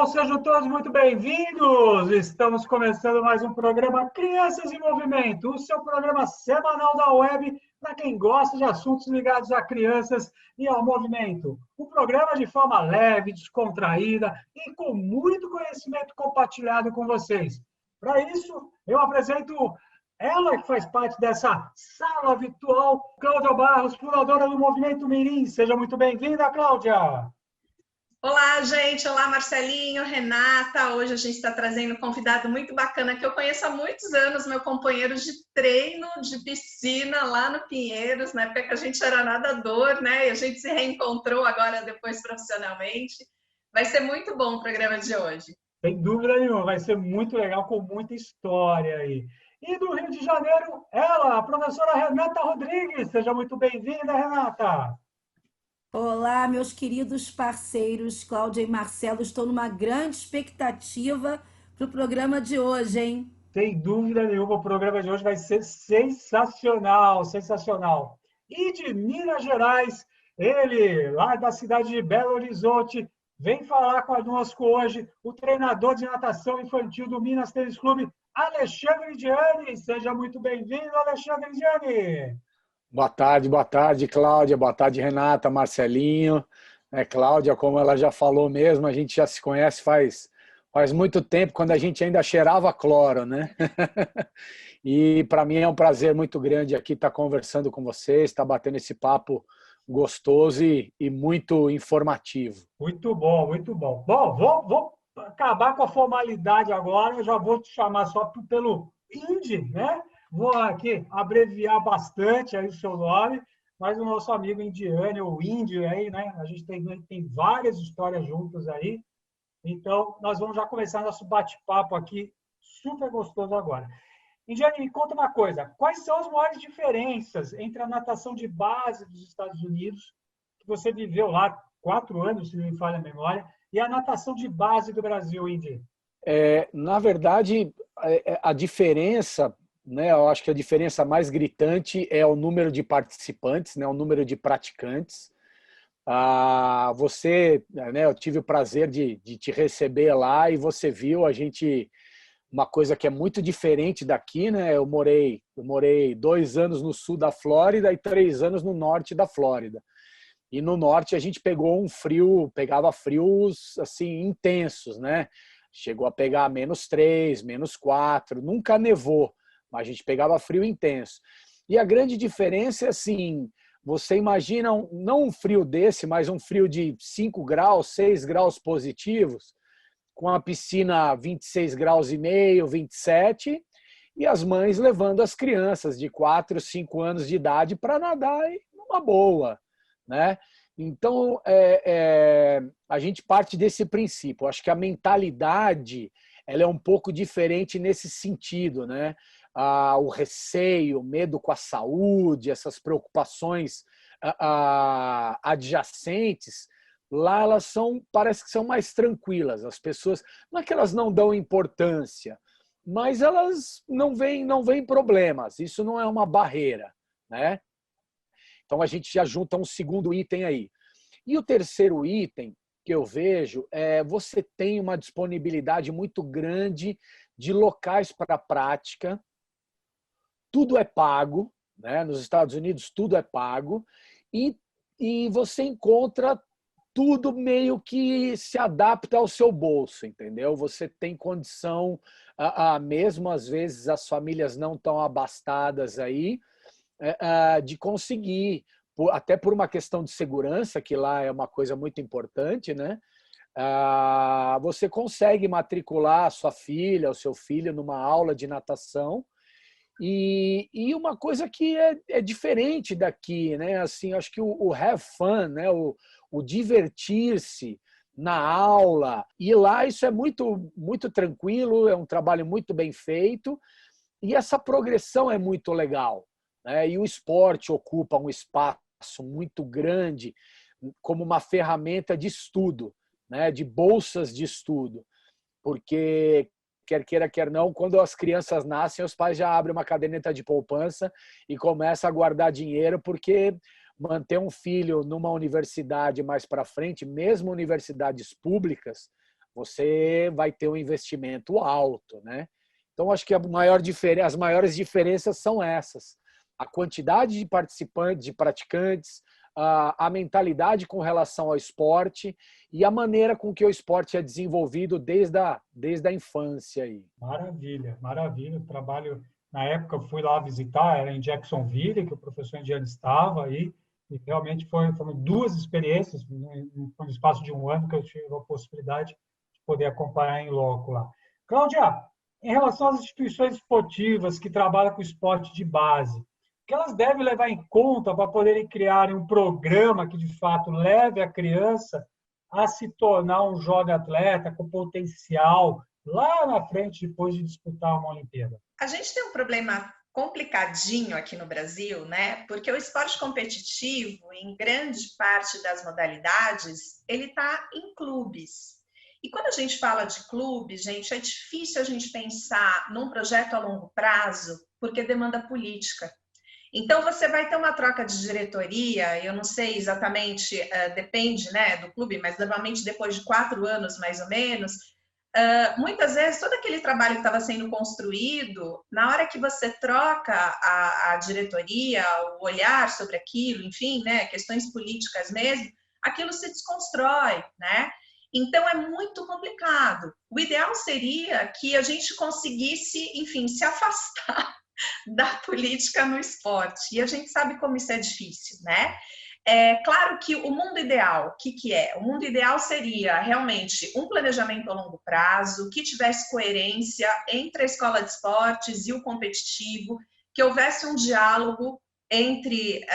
Sejam todos muito bem-vindos! Estamos começando mais um programa Crianças em Movimento, o seu programa semanal da web para quem gosta de assuntos ligados a crianças e ao movimento. Um programa de forma leve, descontraída e com muito conhecimento compartilhado com vocês. Para isso, eu apresento ela que faz parte dessa sala virtual, Cláudia Barros, fundadora do Movimento Mirim. Seja muito bem-vinda, Cláudia! Olá, gente. Olá, Marcelinho, Renata. Hoje a gente está trazendo um convidado muito bacana que eu conheço há muitos anos, meu companheiro de treino de piscina lá no Pinheiros, na época que a gente era nadador, né? E a gente se reencontrou agora depois profissionalmente. Vai ser muito bom o programa de hoje. Sem dúvida nenhuma, vai ser muito legal, com muita história aí. E do Rio de Janeiro, ela, a professora Renata Rodrigues. Seja muito bem-vinda, Renata! Olá, meus queridos parceiros, Cláudia e Marcelo. Estou numa grande expectativa para o programa de hoje, hein? Sem dúvida nenhuma, o programa de hoje vai ser sensacional, sensacional. E de Minas Gerais, ele, lá da cidade de Belo Horizonte, vem falar conosco hoje o treinador de natação infantil do Minas Tênis Clube, Alexandre Gianni. Seja muito bem-vindo, Alexandre Gianni. Boa tarde, Cláudia. Boa tarde, Renata, Marcelinho. Cláudia, como ela já falou mesmo, a gente já se conhece faz muito tempo, quando a gente ainda cheirava cloro, né? E para mim é um prazer muito grande aqui estar conversando com vocês, estar batendo esse papo gostoso e muito informativo. Muito bom, muito bom. Bom, vou acabar com a formalidade agora, eu já vou te chamar só pelo Indy, né? Vou aqui abreviar bastante aí o seu nome, mas o nosso amigo Indiane, o Índio aí, né? A gente tem várias histórias juntas aí. Então, nós vamos já começar nosso bate-papo aqui, super gostoso agora. Indiane, me conta uma coisa. Quais são as maiores diferenças entre a natação de base dos Estados Unidos, que você viveu lá 4 anos, se não me falha a memória, e a natação de base do Brasil, Indy? Na verdade, a diferença, né, eu acho que a diferença mais gritante é o número de participantes, né, o número de praticantes. Né, eu tive o prazer de te receber lá e você viu uma coisa que é muito diferente daqui, né? Eu morei 2 anos no sul da Flórida e 3 anos no norte da Flórida. E no norte a gente pegava frios assim intensos, né? Chegou a pegar -3, -4, nunca nevou, mas a gente pegava frio intenso. E a grande diferença é assim, você imagina não um frio desse, mas um frio de 5 graus, 6 graus positivos, com a piscina 26 graus e meio, 27, e as mães levando as crianças de 4, 5 anos de idade para nadar numa boa, né? Então, a gente parte desse princípio. Acho que a mentalidade ela é um pouco diferente nesse sentido, né? O receio, o medo com a saúde, essas preocupações adjacentes, lá parece que são mais tranquilas. As pessoas, não é que elas não dão importância, mas elas não veem problemas. Isso não é uma barreira, né? Então a gente já junta um segundo item aí. E o terceiro item que eu vejo é você tem uma disponibilidade muito grande de locais para prática. Tudo é pago, né? Nos Estados Unidos tudo é pago e você encontra tudo meio que se adapta ao seu bolso, entendeu? Você tem condição, mesmo às vezes as famílias não tão abastadas aí, de conseguir, até por uma questão de segurança, que lá é uma coisa muito importante, né? Você consegue matricular a sua filha, o seu filho numa aula de natação. E uma coisa que é diferente daqui, né? Assim, acho que o have fun, né? O divertir-se na aula, e lá isso é muito, muito tranquilo, é um trabalho muito bem feito, e essa progressão é muito legal, né? E o esporte ocupa um espaço muito grande como uma ferramenta de estudo, né? De bolsas de estudo, porque quer queira, quer não, quando as crianças nascem, os pais já abrem uma caderneta de poupança e começam a guardar dinheiro, porque manter um filho numa universidade mais para frente, mesmo universidades públicas, você vai ter um investimento alto, né? Então, acho que as maiores diferenças são essas. A quantidade de participantes, de praticantes, a mentalidade com relação ao esporte e a maneira com que o esporte é desenvolvido desde a infância. Aí. Maravilha, maravilha. O trabalho, na época, eu fui lá visitar, era em Jacksonville, que o professor indiano estava aí, e realmente foram 2 experiências, no espaço de 1 ano, que eu tive a possibilidade de poder acompanhar em loco lá. Cláudia, em relação às instituições esportivas que trabalham com esporte de base, que elas devem levar em conta para poderem criar um programa que, de fato, leve a criança a se tornar um jovem atleta com potencial lá na frente, depois de disputar uma Olimpíada? A gente tem um problema complicadinho aqui no Brasil, né? Porque o esporte competitivo, em grande parte das modalidades, ele está em clubes. E quando a gente fala de clube, gente, é difícil a gente pensar num projeto a longo prazo, porque demanda política. Então, você vai ter uma troca de diretoria, eu não sei exatamente, depende, né, do clube, mas normalmente depois de 4 anos, mais ou menos, muitas vezes todo aquele trabalho que estava sendo construído, na hora que você troca a diretoria, o olhar sobre aquilo, enfim, né, questões políticas mesmo, aquilo se desconstrói, né? Então, é muito complicado. O ideal seria que a gente conseguisse, enfim, se afastar da política no esporte. E a gente sabe como isso é difícil, né? É claro que o mundo ideal, o que é? O mundo ideal seria realmente um planejamento a longo prazo, que tivesse coerência entre a escola de esportes e o competitivo, que houvesse um diálogo entre...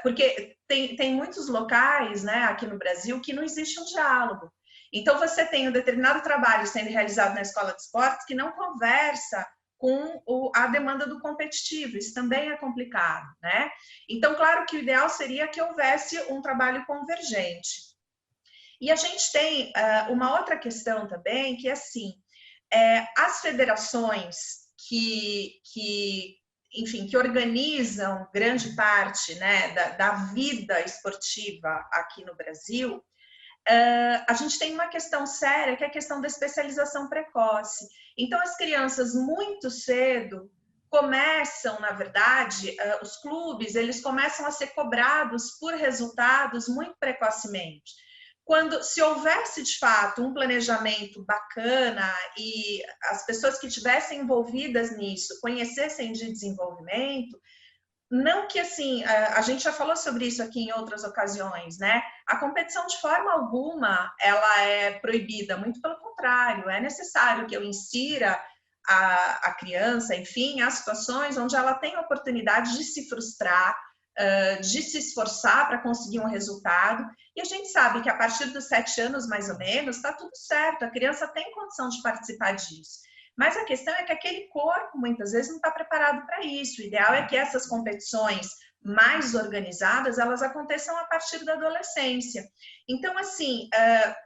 porque tem muitos locais, né, aqui no Brasil que não existe um diálogo. Então, você tem um determinado trabalho sendo realizado na escola de esportes que não conversa com a demanda do competitivo. Isso também é complicado, né? Então, claro que o ideal seria que houvesse um trabalho convergente. E a gente tem uma outra questão também, que é assim, as federações enfim, que organizam grande parte, né, da vida esportiva aqui no Brasil, a gente tem uma questão séria, que é a questão da especialização precoce. Então, as crianças muito cedo começam, na verdade, os clubes, eles começam a ser cobrados por resultados muito precocemente. Se houvesse, de fato, um planejamento bacana e as pessoas que estivessem envolvidas nisso conhecessem de desenvolvimento, não que, assim, a gente já falou sobre isso aqui em outras ocasiões, né? A competição, de forma alguma, ela é proibida, muito pelo contrário, é necessário que eu insira a criança, enfim, as situações onde ela tem a oportunidade de se frustrar, de se esforçar para conseguir um resultado. E a gente sabe que a partir dos 7 anos, mais ou menos, está tudo certo, a criança tem condição de participar disso. Mas a questão é que aquele corpo, muitas vezes, não está preparado para isso. O ideal é que essas competições mais organizadas, elas aconteçam a partir da adolescência. Então, assim,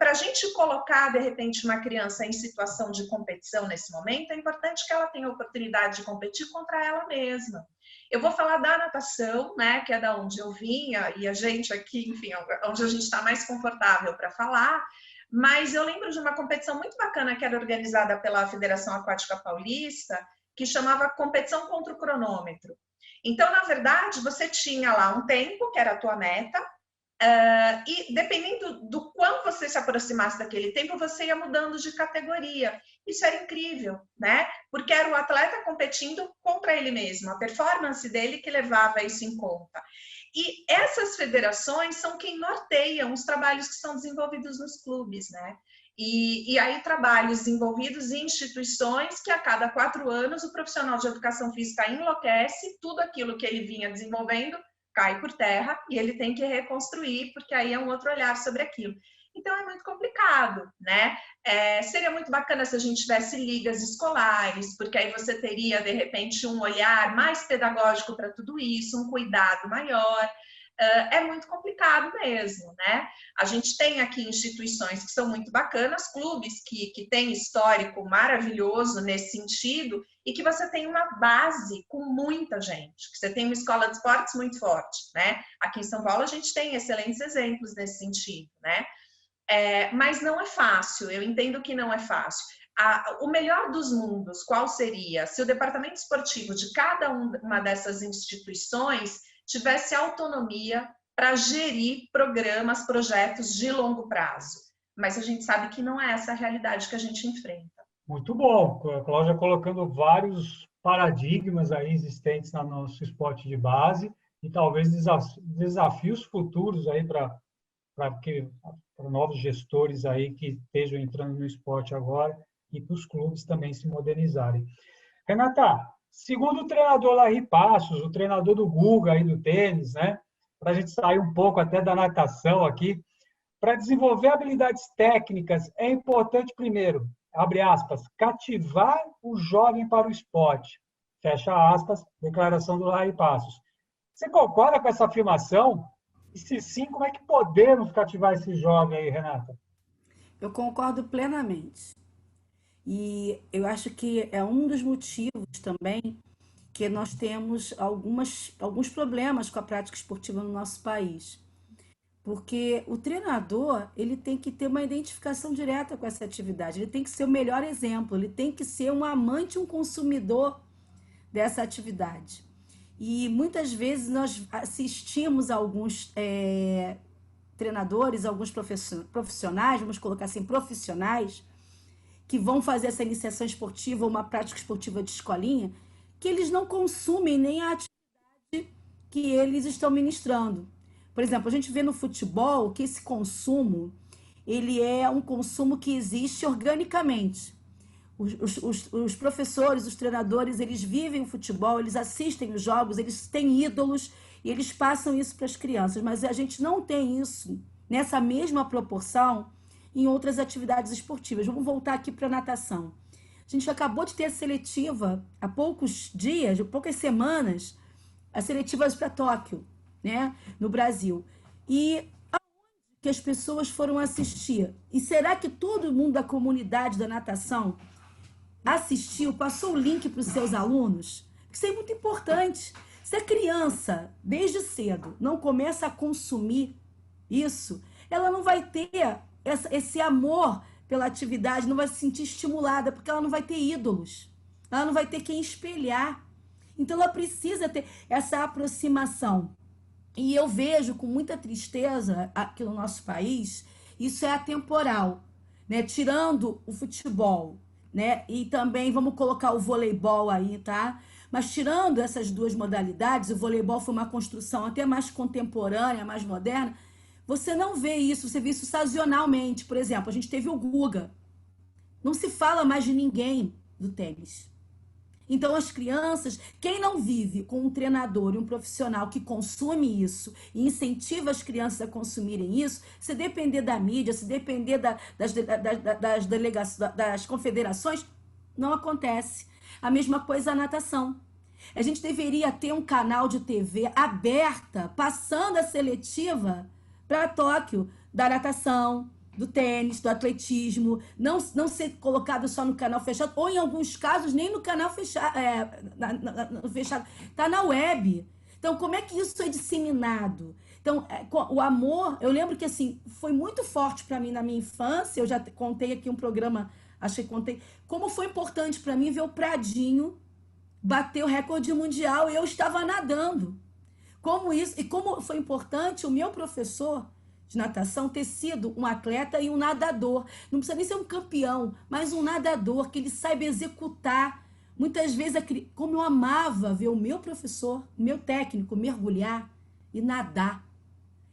para a gente colocar, de repente, uma criança em situação de competição nesse momento, é importante que ela tenha a oportunidade de competir contra ela mesma. Eu vou falar da natação, né, que é da onde eu vinha, e a gente aqui, enfim, onde a gente está mais confortável para falar, mas eu lembro de uma competição muito bacana que era organizada pela Federação Aquática Paulista, que chamava Competição contra o Cronômetro. Então, na verdade, você tinha lá um tempo, que era a tua meta, e dependendo do quanto você se aproximasse daquele tempo, você ia mudando de categoria. Isso era incrível, né? Porque era o atleta competindo contra ele mesmo, a performance dele que levava isso em conta. E essas federações são quem norteiam os trabalhos que são desenvolvidos nos clubes, né? E aí trabalhos desenvolvidos em instituições que a cada 4 anos o profissional de educação física enlouquece, tudo aquilo que ele vinha desenvolvendo cai por terra e ele tem que reconstruir, porque aí é um outro olhar sobre aquilo. Então, é muito complicado, né? Seria muito bacana se a gente tivesse ligas escolares, porque aí você teria, de repente, um olhar mais pedagógico para tudo isso, um cuidado maior. É muito complicado mesmo, né? A gente tem aqui instituições que são muito bacanas, clubes que têm histórico maravilhoso nesse sentido, e que você tem uma base com muita gente, que você tem uma escola de esportes muito forte, né? Aqui em São Paulo a gente tem excelentes exemplos nesse sentido, né? Mas não é fácil, eu entendo que não é fácil. O melhor dos mundos, qual seria? Se o departamento esportivo de cada uma dessas instituições tivesse autonomia para gerir programas, projetos de longo prazo. Mas a gente sabe que não é essa a realidade que a gente enfrenta. Muito bom, Cláudia, colocando vários paradigmas aí existentes no nosso esporte de base e talvez desafios futuros aí para novos gestores aí que estejam entrando no esporte agora e para os clubes também se modernizarem. Renata, segundo o treinador Larry Passos, o treinador do Guga aí do tênis, né? Para a gente sair um pouco até da natação aqui, para desenvolver habilidades técnicas é importante primeiro, abre aspas, cativar o jovem para o esporte, fecha aspas, declaração do Larry Passos. Você concorda com essa afirmação? E se sim, como é que podemos cativar esse jovem aí, Renata? Eu concordo plenamente. E eu acho que é um dos motivos também que nós temos alguns problemas com a prática esportiva no nosso país. Porque o treinador, ele tem que ter uma identificação direta com essa atividade, ele tem que ser o melhor exemplo, ele tem que ser um amante, um consumidor dessa atividade. E muitas vezes nós assistimos a alguns treinadores, alguns profissionais, vamos colocar assim, profissionais, que vão fazer essa iniciação esportiva, uma prática esportiva de escolinha, que eles não consumem nem a atividade que eles estão ministrando. Por exemplo, a gente vê no futebol que esse consumo, ele é um consumo que existe organicamente. Os professores, os treinadores, eles vivem o futebol, eles assistem os jogos, eles têm ídolos e eles passam isso para as crianças. Mas a gente não tem isso nessa mesma proporção em outras atividades esportivas. Vamos voltar aqui para a natação. A gente acabou de ter a seletiva há poucos dias, poucas semanas, a seletiva para Tóquio, né, no Brasil. E aonde que as pessoas foram assistir? E será que todo mundo da comunidade da natação assistiu, passou o link para os seus alunos? Isso é muito importante. Se a criança, desde cedo, não começa a consumir isso, ela não vai ter esse amor pela atividade, não vai se sentir estimulada, porque ela não vai ter ídolos, ela não vai ter quem espelhar. Então ela precisa ter essa aproximação. E eu vejo com muita tristeza aqui no nosso país, isso é atemporal, né? Tirando o futebol, né? E também vamos colocar o voleibol aí, tá? Mas tirando essas duas modalidades, o voleibol foi uma construção até mais contemporânea, mais moderna, você não vê isso, você vê isso sazonalmente. Por exemplo, a gente teve o Guga. Não se fala mais de ninguém do tênis. Então, as crianças, quem não vive com um treinador e um profissional que consome isso e incentiva as crianças a consumirem isso, se depender da mídia, se depender das delegações, das confederações, não acontece. A mesma coisa a natação. A gente deveria ter um canal de TV aberta, passando a seletiva para Tóquio, da natação, do tênis, do atletismo, não ser colocado só no canal fechado, ou em alguns casos nem no canal fechado, tá na web. Então, como é que isso é disseminado? Então, o amor, eu lembro que assim, foi muito forte para mim na minha infância, eu já contei aqui um programa, acho que contei, como foi importante para mim ver o Pradinho bater o recorde mundial e eu estava nadando. Como isso, e como foi importante o meu professor de natação ter sido um atleta e um nadador. Não precisa nem ser um campeão, mas um nadador que ele saiba executar. Muitas vezes, como eu amava ver o meu professor, o meu técnico, mergulhar e nadar.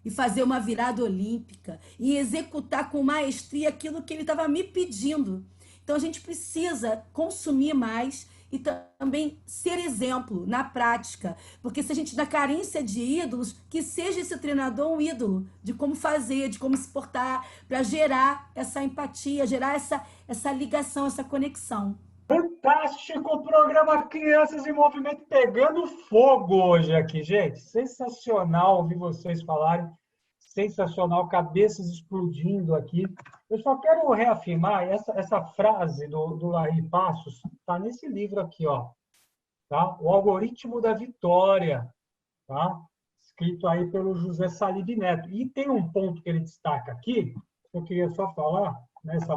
E fazer uma virada olímpica. E executar com maestria aquilo que ele estava me pedindo. Então, a gente precisa consumir mais e também ser exemplo na prática. Porque se a gente dá carência de ídolos, que seja esse treinador um ídolo de como fazer, de como se portar, para gerar essa empatia, gerar essa ligação, essa conexão. Fantástico o programa Crianças em Movimento pegando fogo hoje aqui, gente. Sensacional ouvir vocês falarem. Sensacional, cabeças explodindo aqui. Eu só quero reafirmar essa frase do Larry Passos, está nesse livro aqui, ó, tá? O Algoritmo da Vitória, tá? Escrito aí pelo José Salib Neto. E tem um ponto que ele destaca aqui, eu queria só falar nesse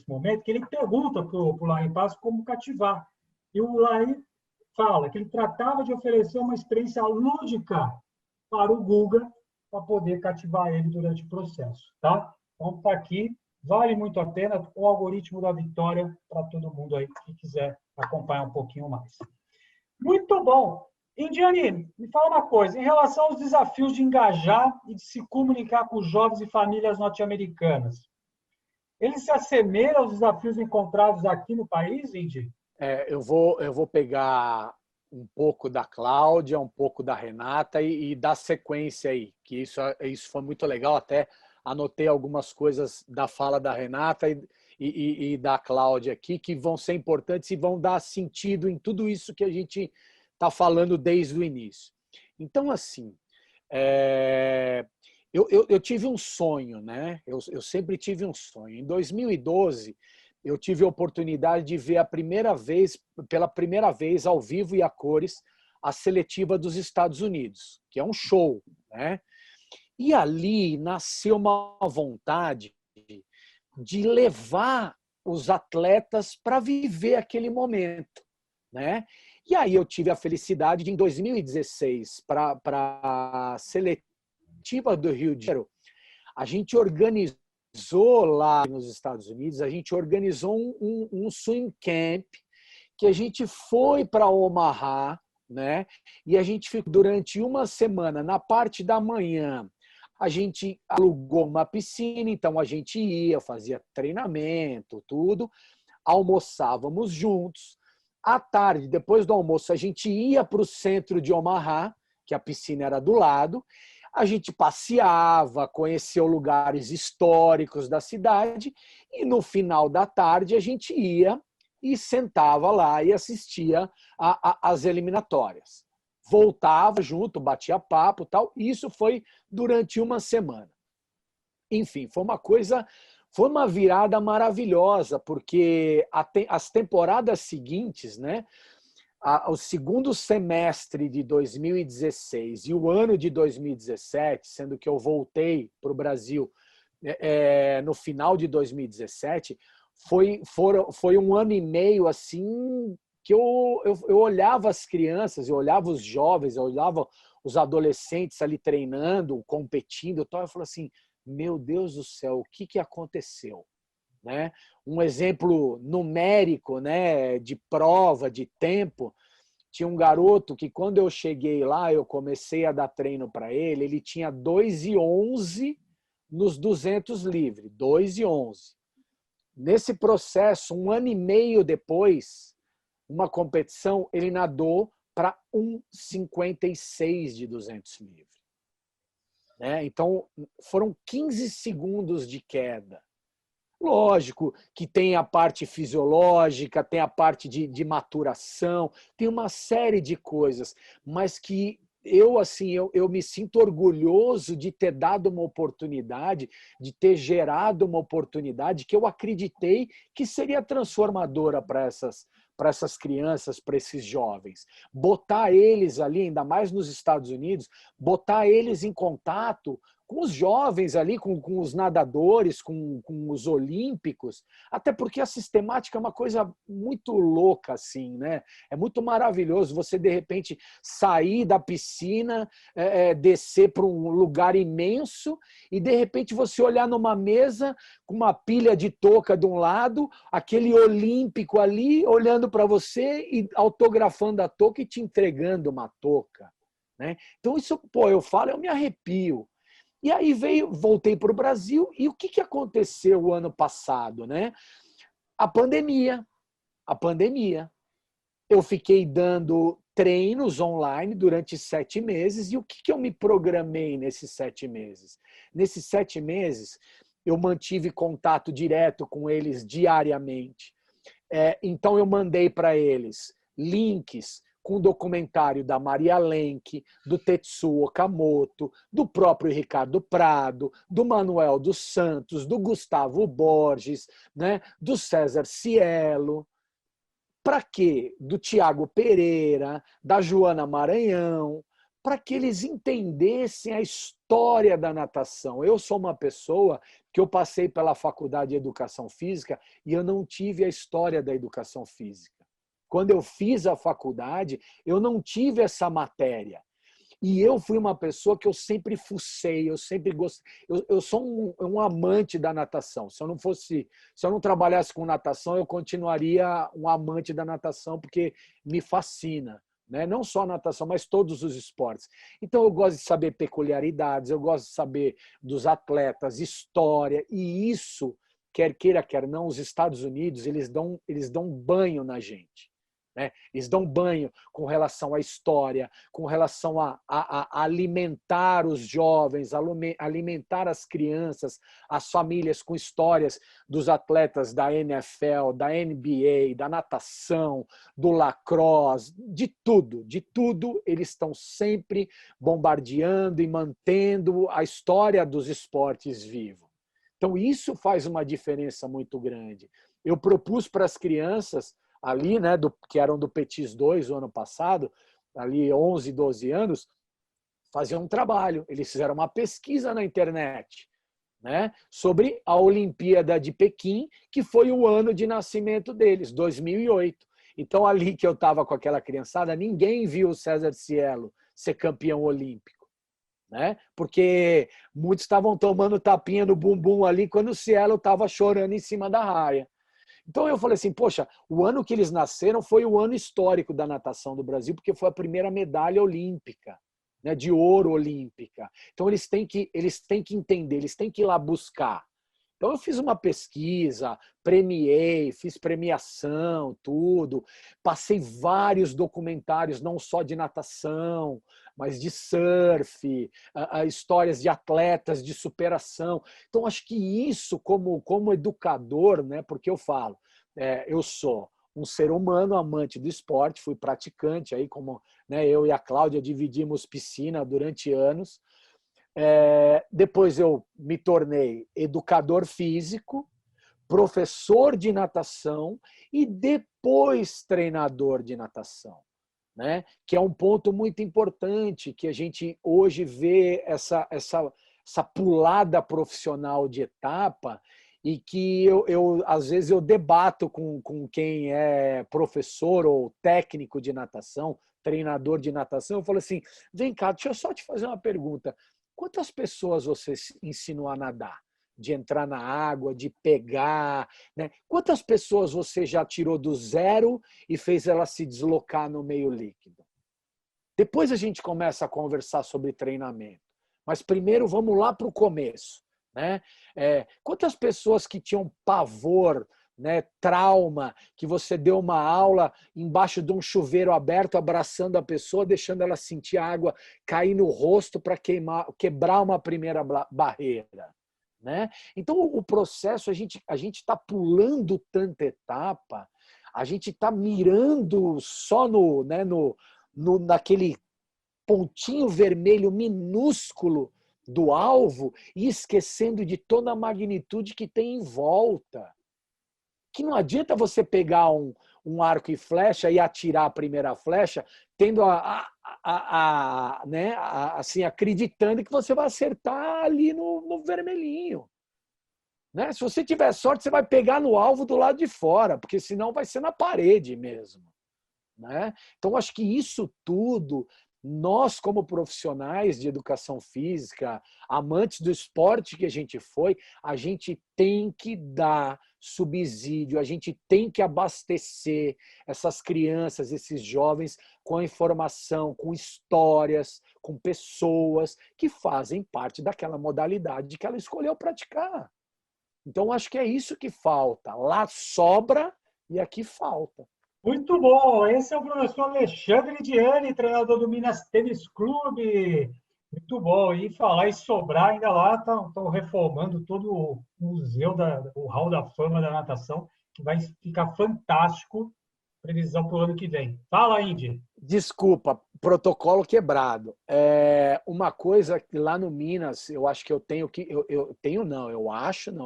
momento, que ele pergunta para o Larry Passo como cativar. E o Larry fala que ele tratava de oferecer uma experiência lúdica para o Guga, para poder cativar ele durante o processo. Tá? Então, está aqui. Vale muito a pena o algoritmo da vitória para todo mundo aí que quiser acompanhar um pouquinho mais. Muito bom. Indiane, me fala uma coisa. Em relação aos desafios de engajar e de se comunicar com jovens e famílias norte-americanas, eles se assemelham aos desafios encontrados aqui no país, Indy? Eu vou pegar um pouco da Cláudia, um pouco da Renata e dar sequência aí, que isso foi muito legal, até anotei algumas coisas da fala da Renata e da Cláudia aqui, que vão ser importantes e vão dar sentido em tudo isso que a gente está falando desde o início. Então, assim, eu tive um sonho, né? Eu sempre tive um sonho. Em 2012, eu tive a oportunidade de ver pela primeira vez, ao vivo e a cores, a seletiva dos Estados Unidos, que é um show, né? E ali nasceu uma vontade de levar os atletas para viver aquele momento, né? E aí eu tive a felicidade de, em 2016, para a seletiva do Rio de Janeiro, a gente organizou lá nos Estados Unidos, a gente organizou um swim camp, que a gente foi para Omaha, né? E a gente ficou durante uma semana, na parte da manhã, a gente alugou uma piscina, então a gente ia, fazia treinamento, tudo, almoçávamos juntos. À tarde, depois do almoço, a gente ia para o centro de Omaha, que a piscina era do lado, a gente passeava, conheceu lugares históricos da cidade e no final da tarde a gente ia e sentava lá e assistia às eliminatórias. Voltava junto, batia papo e tal. E isso foi durante uma semana. Enfim, foi uma virada maravilhosa, porque as temporadas seguintes, né, o segundo semestre de 2016 e o ano de 2017, sendo que eu voltei para o Brasil no final de 2017, foi um ano e meio assim que eu olhava as crianças, eu olhava os jovens, eu olhava os adolescentes ali treinando, competindo, eu falava assim, meu Deus do céu, o que aconteceu? Né? Um exemplo numérico, né, de prova, de tempo, tinha um garoto que quando eu cheguei lá, eu comecei a dar treino para ele, ele tinha 2:11 nos 200 livre, 2:11. Nesse processo, um ano e meio depois, uma competição, ele nadou para 1:56 de 200 livre. Né? Então, foram 15 segundos de queda. Lógico que tem a parte fisiológica, tem a parte de maturação, tem uma série de coisas, mas que eu me sinto orgulhoso de ter dado uma oportunidade, de ter gerado uma oportunidade que eu acreditei que seria transformadora para essas crianças, para esses jovens. Botar eles ali, ainda mais nos Estados Unidos, botar eles em contato com os jovens ali, com os nadadores, com os olímpicos, até porque a sistemática é uma coisa muito louca, assim, né? É muito maravilhoso você, de repente, sair da piscina, descer para um lugar imenso e, de repente, você olhar numa mesa com uma pilha de touca de um lado, aquele olímpico ali olhando para você e autografando a touca e te entregando uma touca, né? Então, isso, eu me arrepio. E aí voltei para o Brasil e o que aconteceu o ano passado, né? A pandemia. Eu fiquei dando treinos online durante 7 meses e o que eu me programei nesses 7 meses? Nesses 7 meses, eu mantive contato direto com eles diariamente. Então, eu mandei para eles links com o documentário da Maria Lenk, do Tetsuo Okamoto, do próprio Ricardo Prado, do Manuel dos Santos, do Gustavo Borges, né, do César Cielo. Para quê? Do Tiago Pereira, da Joana Maranhão, para que eles entendessem a história da natação. Eu sou uma pessoa que eu passei pela faculdade de educação física e eu não tive a história da educação física. Quando eu fiz a faculdade, eu não tive essa matéria. E eu fui uma pessoa que eu sempre fucei, eu sempre gostei. Eu sou um amante da natação. Se eu não trabalhasse com natação, eu continuaria um amante da natação, porque me fascina. Né? Não só a natação, mas todos os esportes. Então eu gosto de saber peculiaridades, eu gosto de saber dos atletas, história, e isso, quer queira, quer não, os Estados Unidos, eles dão banho na gente. Né? Eles dão banho com relação à história, com relação a alimentar os jovens, alimentar as crianças, as famílias com histórias dos atletas da NFL, da NBA, da natação, do lacrosse, de tudo. Eles estão sempre bombardeando e mantendo a história dos esportes vivo. Então isso faz uma diferença muito grande. Eu propus para as crianças ali, né, que eram do Petis 2 o ano passado, ali 11, 12 anos, faziam um trabalho. Eles fizeram uma pesquisa na internet, né, sobre a Olimpíada de Pequim, que foi o ano de nascimento deles, 2008. Então, ali que eu estava com aquela criançada, ninguém viu o César Cielo ser campeão olímpico. Né? Porque muitos estavam tomando tapinha no bumbum ali quando o Cielo estava chorando em cima da raia. Então eu falei assim, poxa, o ano que eles nasceram foi o ano histórico da natação do Brasil, porque foi a primeira medalha olímpica, né, de ouro olímpica. Então eles têm que entender, eles têm que ir lá buscar. Então eu fiz uma pesquisa, premiei, fiz premiação, tudo. Passei vários documentários, não só de natação, mas de surf, histórias de atletas, de superação. Então acho que isso, como educador, né, porque eu falo, eu sou um ser humano, amante do esporte, fui praticante, aí como, né, eu e a Cláudia dividimos piscina durante anos. Depois eu me tornei educador físico, professor de natação e depois treinador de natação, né? Que é um ponto muito importante que a gente hoje vê essa pulada profissional de etapa e que às vezes eu debato com quem é professor ou técnico de natação, treinador de natação, eu falo assim, vem cá, deixa eu só te fazer uma pergunta. Quantas pessoas você ensinou a nadar? De entrar na água, de pegar, né? Quantas pessoas você já tirou do zero e fez ela se deslocar no meio líquido? Depois a gente começa a conversar sobre treinamento. Mas primeiro vamos lá para o começo. Né? Quantas pessoas que tinham pavor, né, trauma, que você deu uma aula embaixo de um chuveiro aberto, abraçando a pessoa, deixando ela sentir a água cair no rosto para quebrar uma primeira barreira. Né? Então, o processo, a gente está pulando tanta etapa, a gente está mirando só naquele pontinho vermelho minúsculo do alvo e esquecendo de toda a magnitude que tem em volta. Que não adianta você pegar um arco e flecha e atirar a primeira flecha tendo assim, acreditando que você vai acertar ali no vermelhinho. Né? Se você tiver sorte, você vai pegar no alvo do lado de fora, porque senão vai ser na parede mesmo. Né? Então, acho que isso tudo, nós como profissionais de educação física, amantes do esporte que a gente tem que dar subsídio, a gente tem que abastecer essas crianças, esses jovens com informação, com histórias, com pessoas que fazem parte daquela modalidade que ela escolheu praticar. Então, acho que é isso que falta. Lá sobra e aqui falta. Muito bom. Esse é o professor Alexandre Diani, treinador do Minas Tênis Clube. Muito bom. E falar em sobrar, ainda lá estão reformando todo o museu, o Hall da Fama da Natação, que vai ficar fantástico. Previsão para o ano que vem. Fala, Indy. Desculpa, protocolo quebrado. Uma coisa que lá no Minas, eu acho que eu tenho que...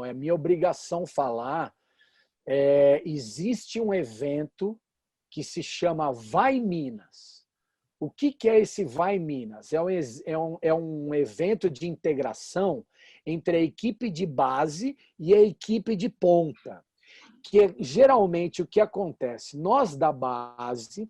é minha obrigação falar. Existe um evento que se chama Vai Minas. O que é esse Vai Minas? É um evento de integração entre a equipe de base e a equipe de ponta. Que é geralmente o que acontece. Nós da base,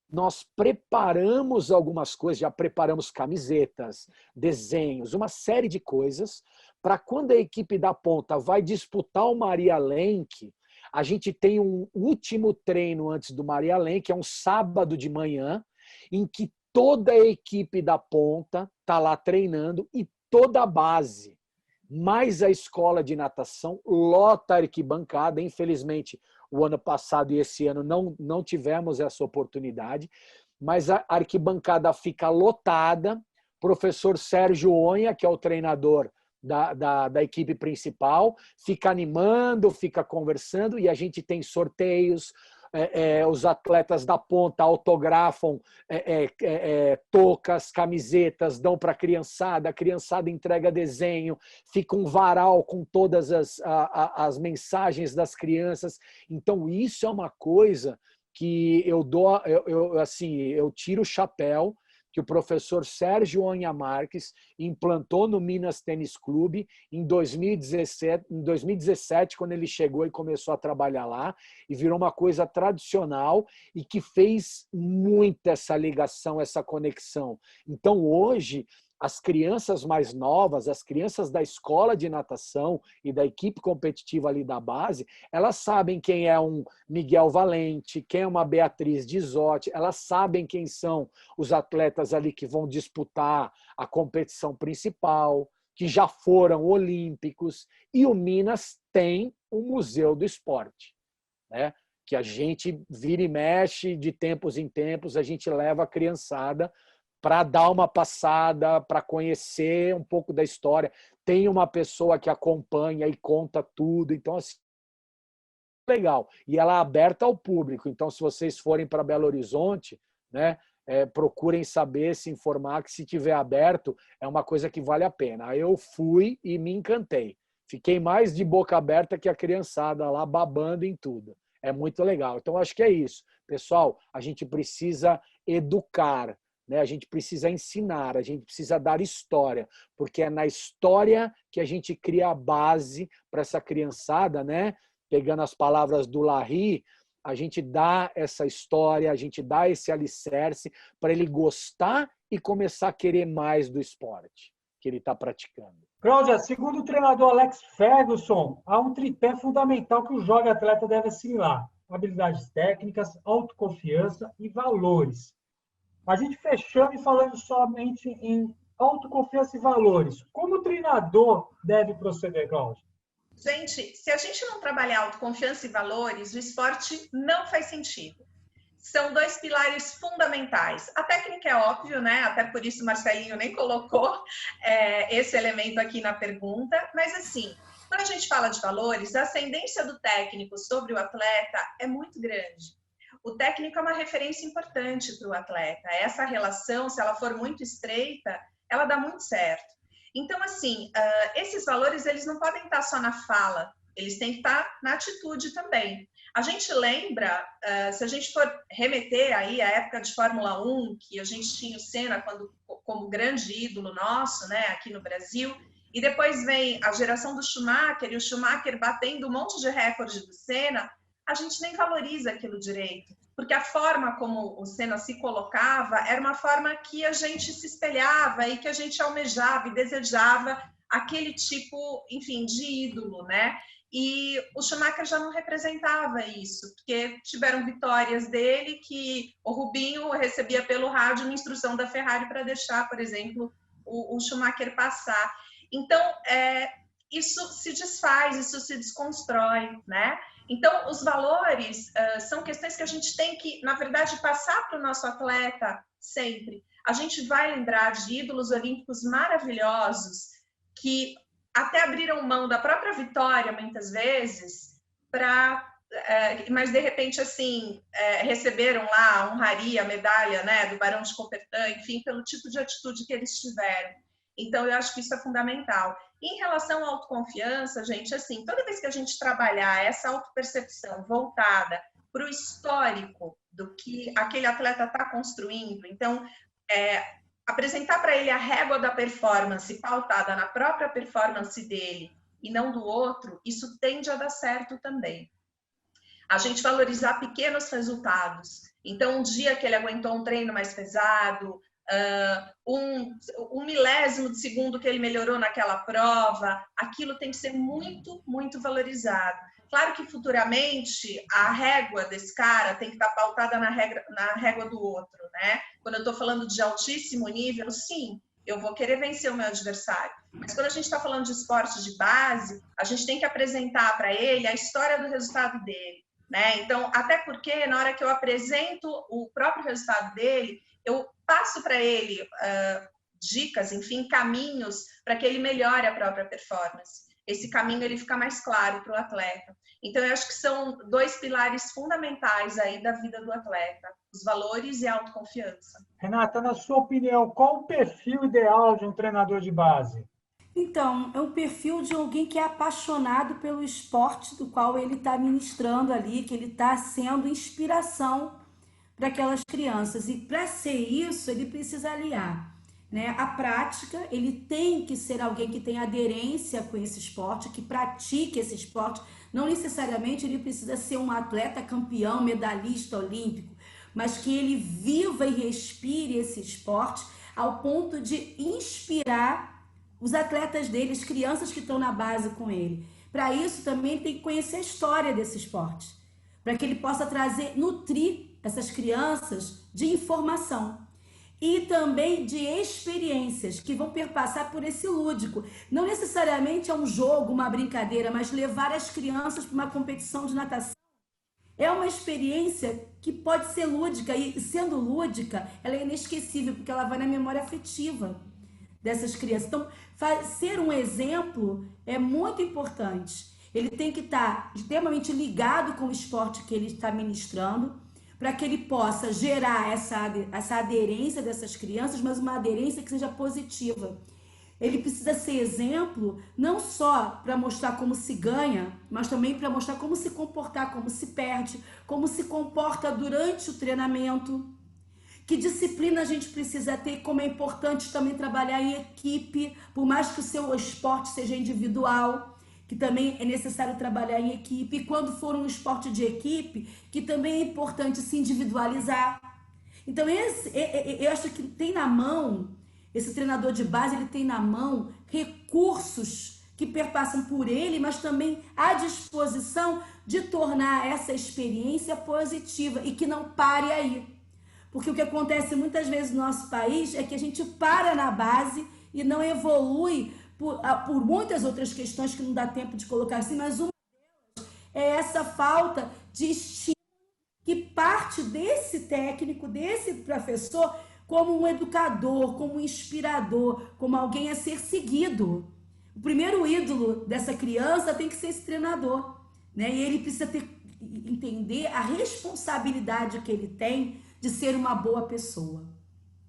nós preparamos algumas coisas, já preparamos camisetas, desenhos, uma série de coisas, para quando a equipe da ponta vai disputar o Maria Lenk, a gente tem um último treino antes do Maria Lenk, que é um sábado de manhã, em que toda a equipe da ponta está lá treinando e toda a base, mais a escola de natação, lota a arquibancada. Infelizmente, o ano passado e esse ano não tivemos essa oportunidade, mas a arquibancada fica lotada. Professor Sérgio Onha, que é o treinador da equipe principal, fica animando, fica conversando, e a gente tem sorteios. Os atletas da ponta autografam toucas, camisetas, dão para a criançada entrega desenho, fica um varal com todas as mensagens das crianças. Então, isso é uma coisa que eu tiro o chapéu, que o professor Sérgio Onha Marques implantou no Minas Tênis Clube em 2017, quando ele chegou e começou a trabalhar lá, e virou uma coisa tradicional e que fez muito essa ligação, essa conexão. Então, hoje, as crianças mais novas, as crianças da escola de natação e da equipe competitiva ali da base, elas sabem quem é um Miguel Valente, quem é uma Beatriz Dizotti, elas sabem quem são os atletas ali que vão disputar a competição principal, que já foram olímpicos, e o Minas tem o Museu do Esporte, né? Que a gente vira e mexe de tempos em tempos, a gente leva a criançada para dar uma passada, para conhecer um pouco da história. Tem uma pessoa que acompanha e conta tudo. Então, assim, legal. E ela é aberta ao público. Então, se vocês forem para Belo Horizonte, né, procurem saber, se informar, que se tiver aberto, é uma coisa que vale a pena. Eu fui e me encantei. Fiquei mais de boca aberta que a criançada lá, babando em tudo. É muito legal. Então, acho que é isso. Pessoal, a gente precisa educar, né? A gente precisa ensinar, a gente precisa dar história, porque é na história que a gente cria a base para essa criançada, né? Pegando as palavras do Larry, a gente dá essa história, a gente dá esse alicerce para ele gostar e começar a querer mais do esporte que ele está praticando. Cláudia, segundo o treinador Alex Ferguson, há um tripé fundamental que o jovem atleta deve assimilar: habilidades técnicas, autoconfiança e valores. A gente fechando e falando somente em autoconfiança e valores. Como o treinador deve proceder, Cláudia? Gente, se a gente não trabalhar autoconfiança e valores, o esporte não faz sentido. São dois pilares fundamentais. A técnica é óbvio, né? Até por isso o Marcelinho nem colocou esse elemento aqui na pergunta. Mas, assim, quando a gente fala de valores, a ascendência do técnico sobre o atleta é muito grande. O técnico é uma referência importante para o atleta. Essa relação, se ela for muito estreita, ela dá muito certo. Então, assim, esses valores, eles não podem estar só na fala, eles têm que estar na atitude também. A gente lembra, se a gente for remeter aí à época de Fórmula 1, que a gente tinha o Senna como grande ídolo nosso, né, aqui no Brasil, e depois vem a geração do Schumacher, e o Schumacher batendo um monte de recorde do Senna, a gente nem valoriza aquilo direito, porque a forma como o Senna se colocava era uma forma que a gente se espelhava e que a gente almejava e desejava aquele tipo, enfim, de ídolo, né? E o Schumacher já não representava isso, porque tiveram vitórias dele que o Rubinho recebia pelo rádio uma instrução da Ferrari para deixar, por exemplo, o Schumacher passar. Então, isso se desfaz, isso se desconstrói, né? Então, os valores são questões que a gente tem que, na verdade, passar para o nosso atleta sempre. A gente vai lembrar de ídolos olímpicos maravilhosos que até abriram mão da própria vitória, muitas vezes, mas, de repente, assim, receberam lá a honraria, a medalha, né, do Barão de Coubertin, enfim, pelo tipo de atitude que eles tiveram. Então, eu acho que isso é fundamental. Em relação à autoconfiança, gente, assim, toda vez que a gente trabalhar essa autopercepção voltada para o histórico do que aquele atleta está construindo. Então, apresentar para ele a régua da performance pautada na própria performance dele e não do outro, isso tende a dar certo também. A gente valorizar pequenos resultados. Então, um dia que ele aguentou um treino mais pesado, um milésimo de segundo que ele melhorou naquela prova, aquilo tem que ser muito, muito valorizado. Claro que futuramente a régua desse cara tem que estar pautada na régua do outro, né? Quando eu estou falando de altíssimo nível, sim, eu vou querer vencer o meu adversário. Mas quando a gente está falando de esporte de base, a gente tem que apresentar para ele a história do resultado dele, né? Então, até porque na hora que eu apresento o próprio resultado dele, eu passo para ele dicas, enfim, caminhos para que ele melhore a própria performance. Esse caminho ele fica mais claro para o atleta. Então, eu acho que são 2 pilares fundamentais aí da vida do atleta, os valores e a autoconfiança. Renata, na sua opinião, qual o perfil ideal de um treinador de base? Então, é um perfil de alguém que é apaixonado pelo esporte do qual ele está ministrando ali, que ele está sendo inspiração para aquelas crianças. E para ser isso, ele precisa aliar, né, a prática. Ele tem que ser alguém que tem aderência com esse esporte, que pratique esse esporte. Não necessariamente ele precisa ser um atleta campeão, medalhista olímpico, mas que ele viva e respire esse esporte ao ponto de inspirar os atletas dele, as crianças que estão na base com ele. Para isso também tem que conhecer a história desse esporte, para que ele possa nutrir essas crianças de informação e também de experiências que vão perpassar por esse lúdico. Não necessariamente é um jogo, uma brincadeira, mas levar as crianças para uma competição de natação é uma experiência que pode ser lúdica, e sendo lúdica, ela é inesquecível, porque ela vai na memória afetiva dessas crianças. Então, ser um exemplo é muito importante. Ele tem que estar extremamente ligado com o esporte que ele está ministrando, para que ele possa gerar essa aderência dessas crianças, mas uma aderência que seja positiva. Ele precisa ser exemplo não só para mostrar como se ganha, mas também para mostrar como se comportar, como se perde, como se comporta durante o treinamento. Que disciplina a gente precisa ter, como é importante também trabalhar em equipe, por mais que o seu esporte seja individual, que também é necessário trabalhar em equipe. E quando for um esporte de equipe, que também é importante se individualizar. Então, eu acho que tem na mão, esse treinador de base, ele tem na mão recursos que perpassam por ele, mas também à disposição de tornar essa experiência positiva e que não pare aí. Porque o que acontece muitas vezes no nosso país é que a gente para na base e não evolui por muitas outras questões que não dá tempo de colocar assim, mas uma delas é essa falta de estímulo que parte desse técnico, desse professor, como um educador, como um inspirador, como alguém a ser seguido. O primeiro ídolo dessa criança tem que ser esse treinador, né? E ele precisa entender a responsabilidade que ele tem de ser uma boa pessoa,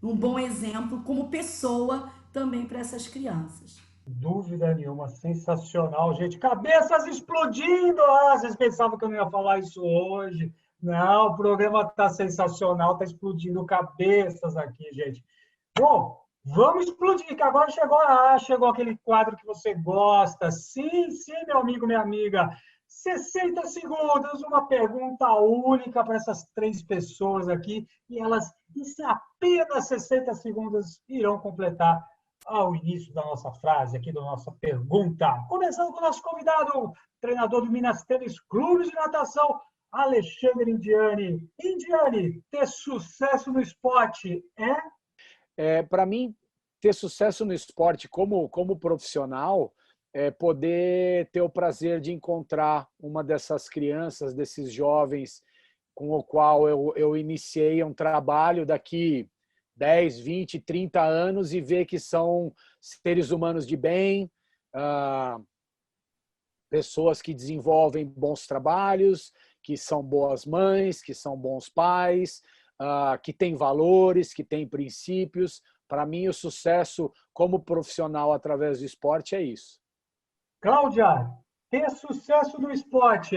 um bom exemplo como pessoa também para essas crianças. Dúvida nenhuma, sensacional, gente. Cabeças explodindo! Ah, vocês pensavam que eu não ia falar isso hoje. Não, o programa está sensacional, está explodindo cabeças aqui, gente. Bom, vamos explodir, que agora chegou aquele quadro que você gosta. Sim, meu amigo, minha amiga. 60 segundos, uma pergunta única para essas 3 pessoas aqui, e elas, em apenas 60 segundos, irão completar ao início da nossa frase, aqui da nossa pergunta. Começando com o nosso convidado, treinador do Minas Tênis Clube de Natação, Alexandre Indiani. Indiani, ter sucesso no esporte Para mim, ter sucesso no esporte como profissional é poder ter o prazer de encontrar uma dessas crianças, desses jovens com o qual eu iniciei um trabalho daqui 10, 20, 30 anos e ver que são seres humanos de bem, pessoas que desenvolvem bons trabalhos, que são boas mães, que são bons pais, que têm valores, que têm princípios. Para mim, o sucesso como profissional através do esporte é isso. Cláudia, ter sucesso no esporte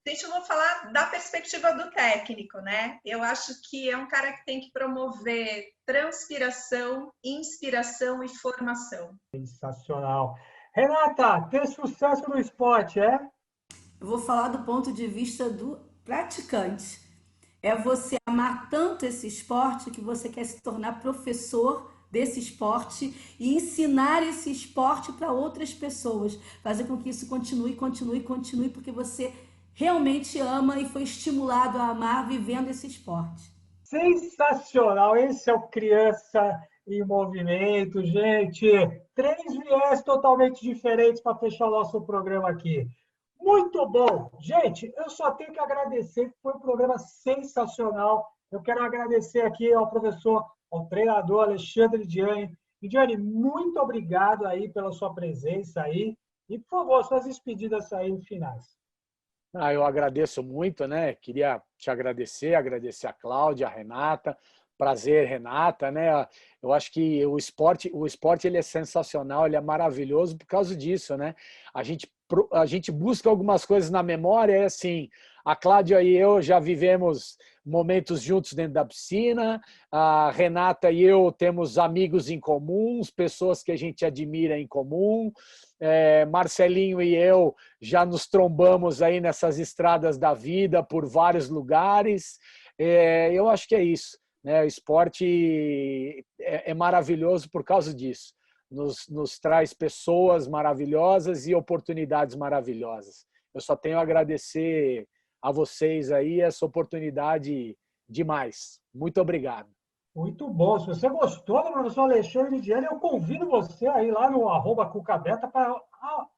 Gente, eu vou falar da perspectiva do técnico, né? Eu acho que é um cara que tem que promover transpiração, inspiração e formação. Sensacional. Renata, ter sucesso no esporte, é? Eu vou falar do ponto de vista do praticante. É você amar tanto esse esporte que você quer se tornar professor desse esporte e ensinar esse esporte para outras pessoas. Fazer com que isso continue, continue, continue, porque você realmente ama e foi estimulado a amar vivendo esse esporte. Sensacional! Esse é o Criança em Movimento, gente. 3 viés totalmente diferentes para fechar o nosso programa aqui. Muito bom! Gente, eu só tenho que agradecer, foi um programa sensacional. Eu quero agradecer aqui ao professor, ao treinador Alexandre Diani. E, Diani, muito obrigado aí pela sua presença aí. E, por favor, suas despedidas aí finais. Eu agradeço muito, né? Queria te agradecer a Cláudia, a Renata. Prazer, Renata, né? Eu acho que o esporte ele é sensacional, ele é maravilhoso por causa disso, né? A gente busca algumas coisas na memória, é assim, a Cláudia e eu já vivemos momentos juntos dentro da piscina, a Renata e eu temos amigos em comuns, pessoas que a gente admira em comum, Marcelinho e eu já nos trombamos aí nessas estradas da vida por vários lugares, eu acho que é isso. O esporte é maravilhoso por causa disso. Nos traz pessoas maravilhosas e oportunidades maravilhosas. Eu só tenho a agradecer a vocês aí essa oportunidade demais. Muito obrigado. Muito bom. Se você gostou do professor Alexandre Diani, eu convido você aí lá no @cucabeta para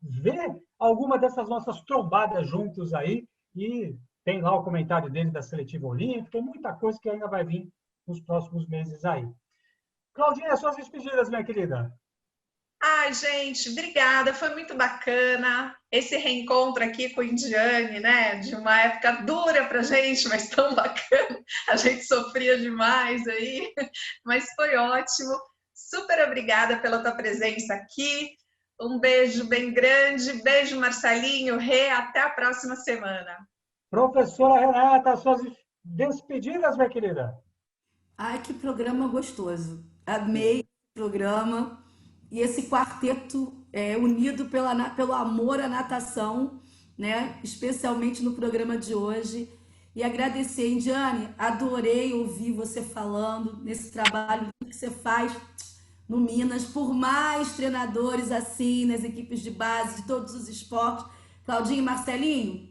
ver alguma dessas nossas trombadas juntos aí. E tem lá o comentário dele da Seletiva Olímpica, tem muita coisa que ainda vai vir nos próximos meses aí. Claudinha, suas despedidas, minha querida. Ai, gente, obrigada, foi muito bacana esse reencontro aqui com o Indiane, né? De uma época dura pra gente, mas tão bacana. A gente sofria demais aí, mas foi ótimo. Super obrigada pela tua presença aqui. Um beijo bem grande, beijo Marcelinho, Rê, até a próxima semana. Professora Renata, suas despedidas, minha querida. Ai, que programa gostoso. Amei o programa e esse quarteto unido pelo amor à natação, né? Especialmente no programa de hoje. E agradecer, Indiane, adorei ouvir você falando nesse trabalho que você faz no Minas, por mais treinadores assim, nas equipes de base, de todos os esportes. Claudinho e Marcelinho,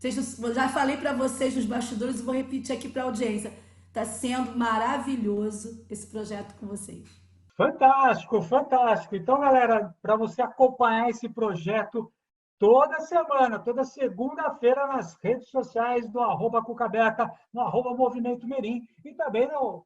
eu já falei para vocês nos bastidores e vou repetir aqui para a audiência. Está sendo maravilhoso esse projeto com vocês. Fantástico, fantástico. Então, galera, para você acompanhar esse projeto toda semana, toda segunda-feira nas redes sociais do @cucabeta, no @movimento Mirim e também no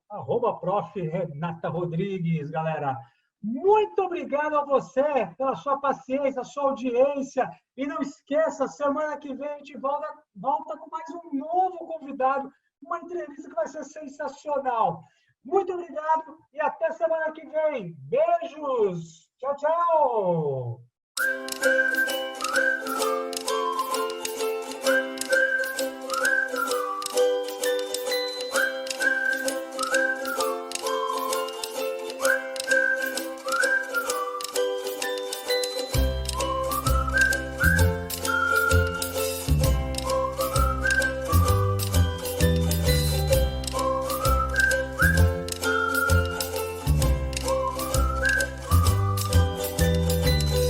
@prof. Renata Rodrigues, galera. Muito obrigado a você pela sua paciência, sua audiência. E não esqueça, semana que vem a gente volta com mais um novo convidado, uma entrevista que vai ser sensacional. Muito obrigado e até semana que vem. Beijos! Tchau, tchau!